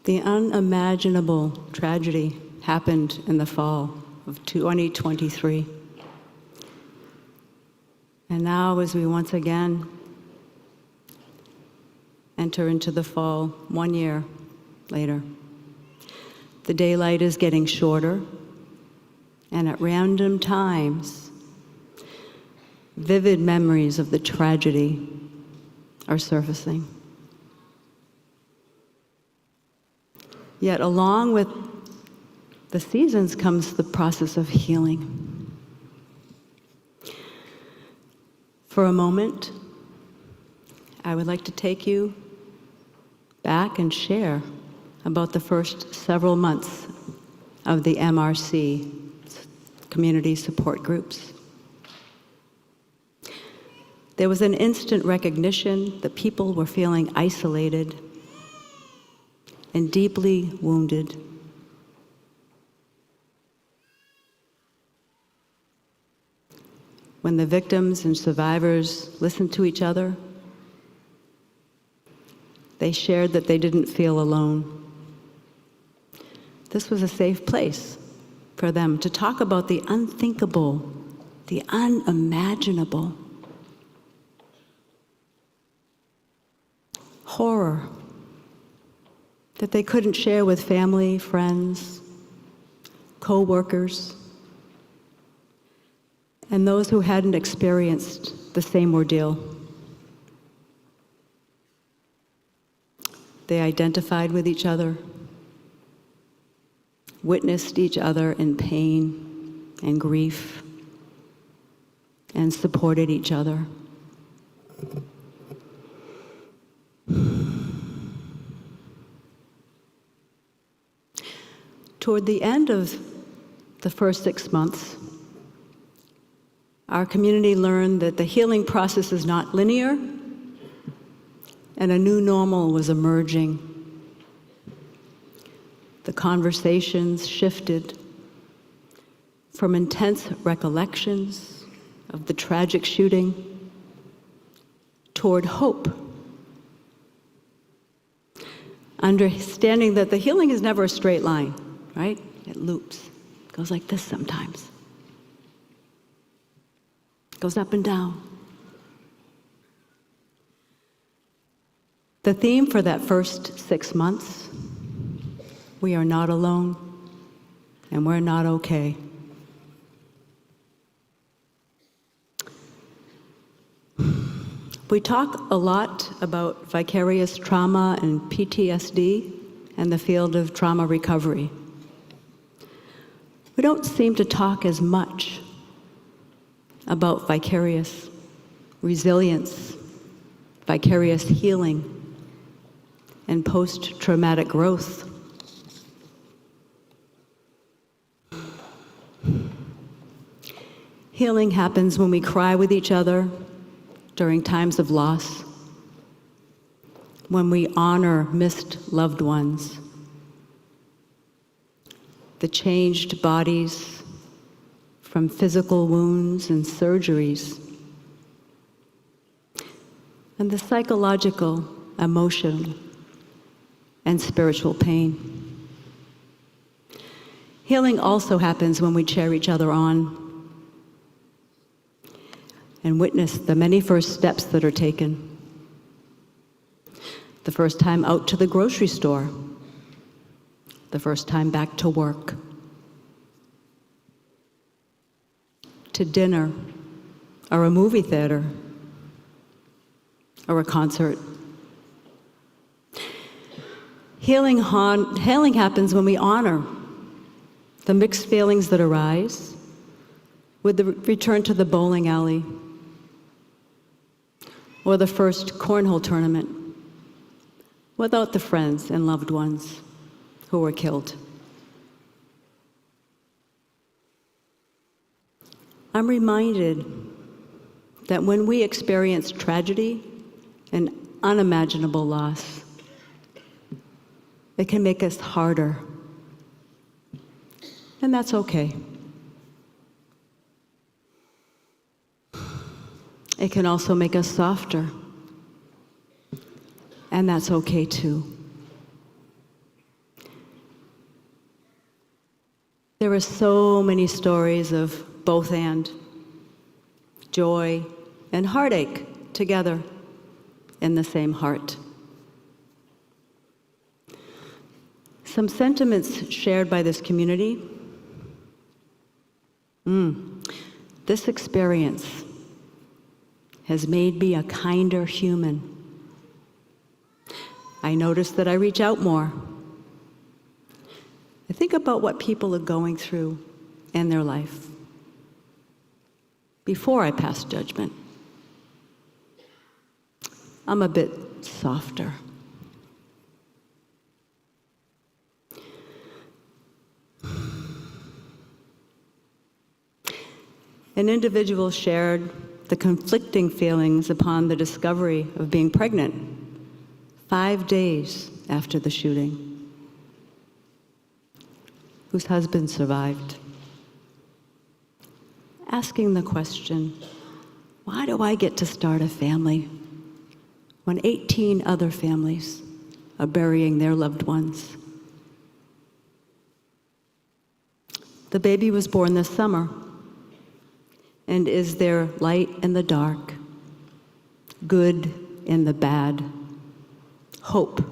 The unimaginable tragedy happened in the fall of 2023. And now, as we once again enter into the fall 1 year later, the daylight is getting shorter, and at random times, vivid memories of the tragedy are surfacing. Yet along with the seasons comes the process of healing. For a moment, I would like to take you back and share about the first several months of the MRC, Community Support Groups. There was an instant recognition that people were feeling isolated and deeply wounded. When the victims and survivors listened to each other, they shared that they didn't feel alone. This was a safe place for them to talk about the unthinkable, the unimaginable. Horror that they couldn't share with family, friends, co-workers, and those who hadn't experienced the same ordeal. They identified with each other, witnessed each other in pain and grief, and supported each other. Toward the end of the first 6 months, our community learned that the healing process is not linear, and a new normal was emerging. The conversations shifted from intense recollections of the tragic shooting toward hope, understanding that the healing is never a straight line, right? It loops. It goes like this sometimes. It goes up and down. The theme for that first 6 months: we are not alone, and we're not okay. We talk a lot about vicarious trauma and PTSD and the field of trauma recovery. We don't seem to talk as much about vicarious resilience, vicarious healing, and post-traumatic growth. Healing happens when we cry with each other during times of loss, when we honor missed loved ones, the changed bodies from physical wounds and surgeries, and the psychological, emotional, and spiritual pain. Healing also happens when we cheer each other on and witness the many first steps that are taken. The first time out to the grocery store, the first time back to work, to dinner, or a movie theater, or a concert. Healing happens when we honor the mixed feelings that arise with the return to the bowling alley or the first cornhole tournament without the friends and loved ones who were killed. I'm reminded that when we experience tragedy and unimaginable loss, it can make us harder, and that's okay. It can also make us softer, and that's okay too. are so many stories of both and, joy and heartache together in the same heart. Some sentiments shared by this community. This experience has made me a kinder human. I notice that I reach out more. I think about what people are going through in their life before I pass judgment. I'm a bit softer. An individual shared the conflicting feelings upon the discovery of being pregnant 5 days after the shooting, whose husband survived. Asking the question, why do I get to start a family when 18 other families are burying their loved ones? The baby was born this summer and is there light in the dark, good in the bad, hope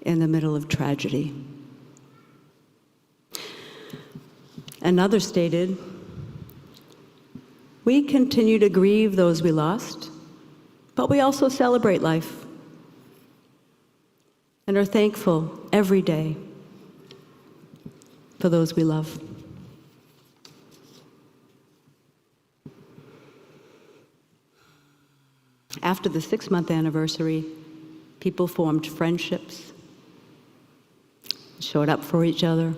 in the middle of tragedy. Another stated, we continue to grieve those we lost, but we also celebrate life and are thankful every day for those we love. After the 6-month anniversary, people formed friendships, showed up for each other.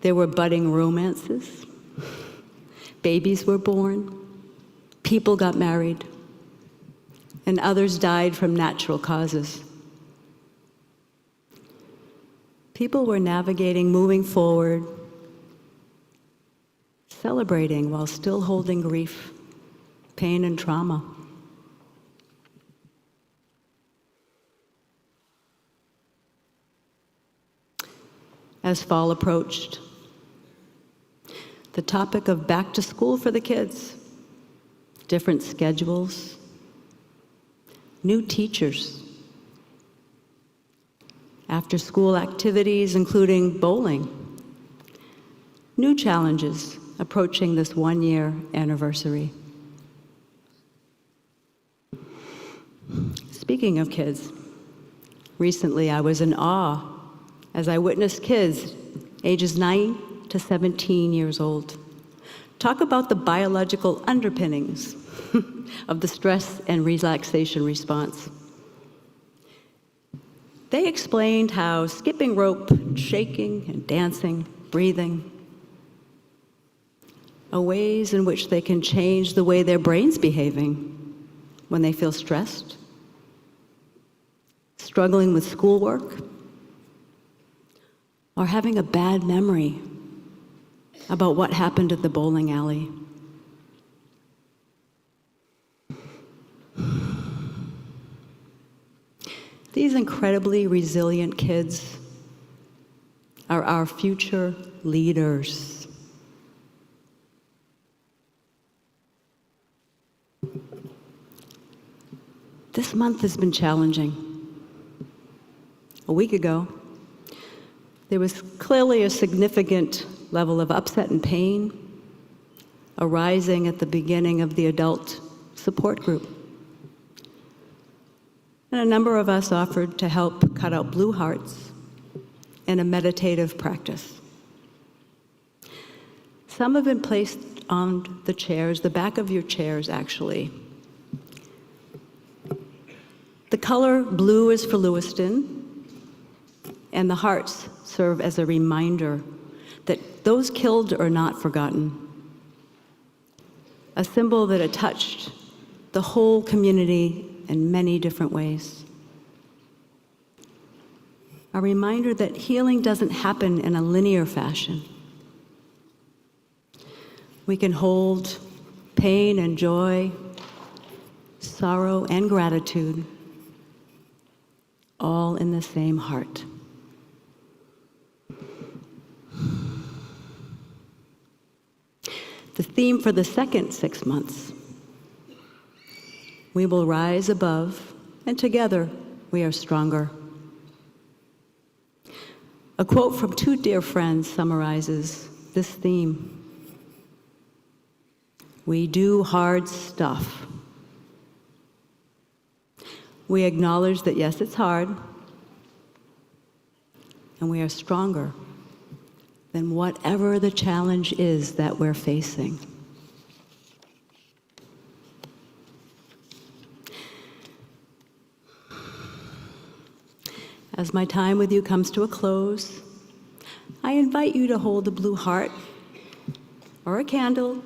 There were budding romances. Babies were born. People got married. And others died from natural causes. People were navigating, moving forward, celebrating while still holding grief, pain, and trauma. As fall approached, the topic of back to school for the kids, different schedules, new teachers, after-school activities including bowling, new challenges approaching this 1-year anniversary. Speaking of kids, recently I was in awe as I witnessed kids ages 9 to 17 years old talk about the biological underpinnings of the stress and relaxation response. They explained how skipping rope, shaking and dancing, breathing, are ways in which they can change the way their brain's behaving when they feel stressed, struggling with schoolwork, or having a bad memory about what happened at the bowling alley. These incredibly resilient kids are our future leaders. This month has been challenging. A week ago, there was clearly a significant level of upset and pain arising at the beginning of the adult support group. And a number of us offered to help cut out blue hearts in a meditative practice. Some have been placed on the chairs, the back of your chairs actually. The color blue is for Lewiston, and the hearts serve as a reminder that those killed are not forgotten. A symbol that had touched the whole community in many different ways. A reminder that healing doesn't happen in a linear fashion. We can hold pain and joy, sorrow and gratitude, all in the same heart. The theme for the second 6 months: we will rise above, and together we are stronger. A quote from two dear friends summarizes this theme. We do hard stuff. We acknowledge that, yes, it's hard, and we are stronger than whatever the challenge is that we're facing. As my time with you comes to a close, I invite you to hold a blue heart or a candle.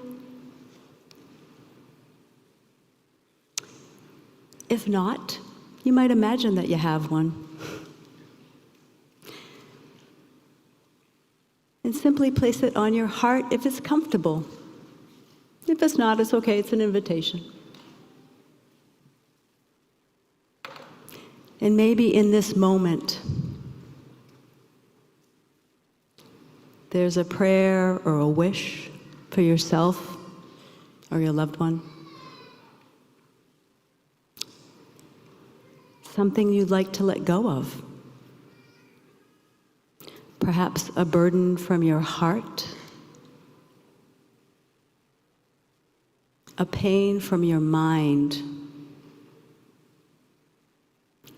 If not, you might imagine that you have one. And simply place it on your heart if it's comfortable. If it's not, it's okay, it's an invitation. And maybe in this moment, there's a prayer or a wish for yourself or your loved one. Something you'd like to let go of. Perhaps a burden from your heart, a pain from your mind,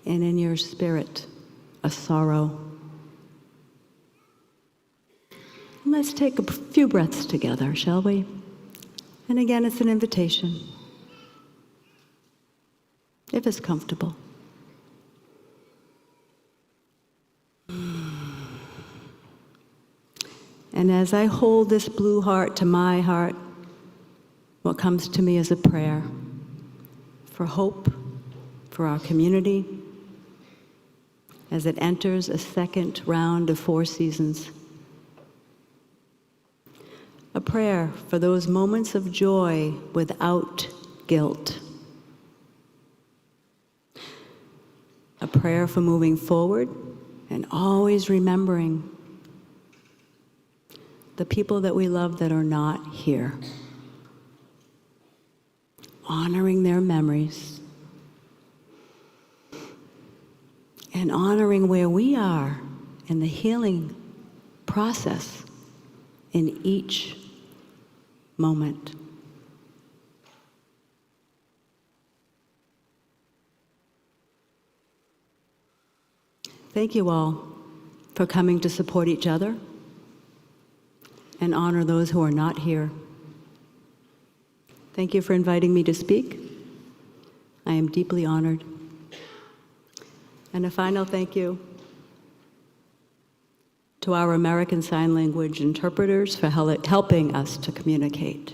and in your spirit, a sorrow. Let's take a few breaths together, shall we? And again, it's an invitation, if it's comfortable. And as I hold this blue heart to my heart, what comes to me is a prayer for hope for our community as it enters a second round of 4 seasons. A prayer for those moments of joy without guilt. A prayer for moving forward and always remembering the people that we love that are not here. Honoring their memories. And honoring where we are in the healing process in each moment. Thank you all for coming to support each other and honor those who are not here. Thank you for inviting me to speak. I am deeply honored. And a final thank you to our American Sign Language interpreters for helping us to communicate.